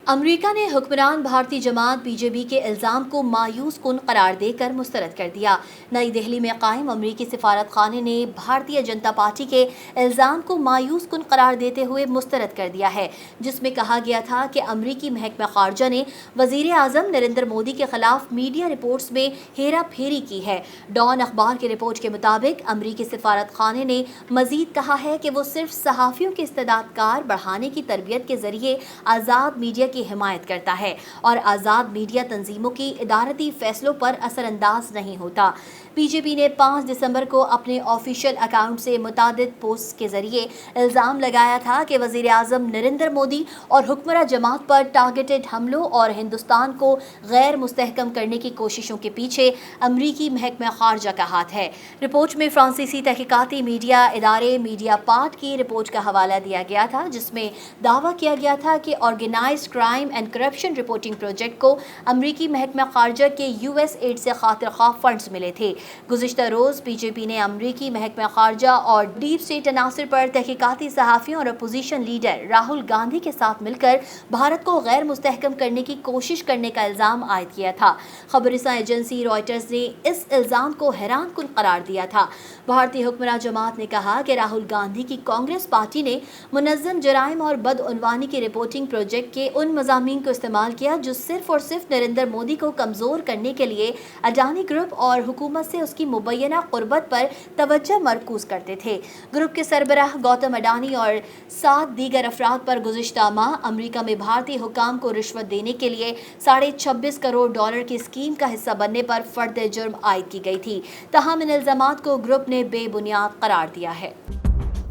امریکہ نے حکمران بھارتی جماعت بی جے پی کے الزام کو مایوس کن قرار دے کر مسترد کر دیا۔ نئی دہلی میں قائم امریکی سفارت خانے نے بھارتیہ جنتا پارٹی کے الزام کو مایوس کن قرار دیتے ہوئے مسترد کر دیا ہے، جس میں کہا گیا تھا کہ امریکی محکمہ خارجہ نے وزیر اعظم نریندر مودی کے خلاف میڈیا رپورٹس میں ہیرا پھیری کی ہے۔ ڈان اخبار کی رپورٹ کے مطابق امریکی سفارت خانے نے مزید کہا ہے کہ وہ صرف صحافیوں کے استعداد کار بڑھانے کی تربیت کے ذریعے آزاد میڈیا کی حمایت کرتا ہے اور آزاد میڈیا تنظیموں کی ادارتی فیصلوں پر اثر انداز نہیں ہوتا۔ بی جے پی نے 5 دسمبر کو اپنے آفیشیل اکاؤنٹ سے متعدد پوسٹ کے ذریعے الزام لگایا تھا کہ وزیر اعظم نریندر مودی اور حکمراں جماعت پر ٹارگیٹڈ حملوں اور ہندوستان کو غیر مستحکم کرنے کی کوششوں کے پیچھے امریکی محکمہ خارجہ کا ہاتھ ہے۔ رپورٹ میں فرانسیسی تحقیقاتی میڈیا ادارے میڈیا پارٹ کی رپورٹ کا حوالہ دیا گیا تھا، جس میں دعویٰ کیا گیا تھا کہ organized crime and corruption reporting project کو امریکی محکمہ خارجہ کے یو ایس ایڈ سے خاطر خواہ فنڈز ملے تھے۔ گزشتہ روز بی جے پی نے امریکی محکمہ خارجہ اور ڈیپ اسٹیٹ عناصر پر تحقیقاتی صحافیوں اور اپوزیشن لیڈر راہل گاندھی کے ساتھ مل کر بھارت کو غیر مستحکم کرنے کی کوشش کرنے کا الزام عائد کیا تھا۔ خبررساں ایجنسی رائٹرز نے اس الزام کو حیران کن قرار دیا تھا۔ بھارتی حکمراں جماعت نے کہا کہ راہل گاندھی کی کانگریس پارٹی نے منظم جرائم اور بدعنوانی کی رپورٹنگ پروجیکٹ کے ان مضامین کو استعمال کیا جو صرف اور صرف نریندر مودی کو کمزور کرنے کے لیے اڈانی گروپ اور حکومت سے اس کی مبینہ قربت پر توجہ مرکوز کرتے تھے۔ گروپ کے سربراہ گوتم اڈانی اور 7 دیگر افراد پر گزشتہ ماہ امریکہ میں بھارتی حکام کو رشوت دینے کے لیے $26.5 کروڑ کی اسکیم کا حصہ بننے پر فرد جرم عائد کی گئی تھی، تاہم ان الزامات کو گروپ نے بے بنیاد قرار دیا ہے۔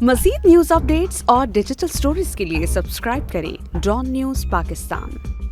مزید نیوز اپ ڈیٹس اور ڈیجیٹل سٹوریز کے لیے سبسکرائب کریں ڈان نیوز پاکستان۔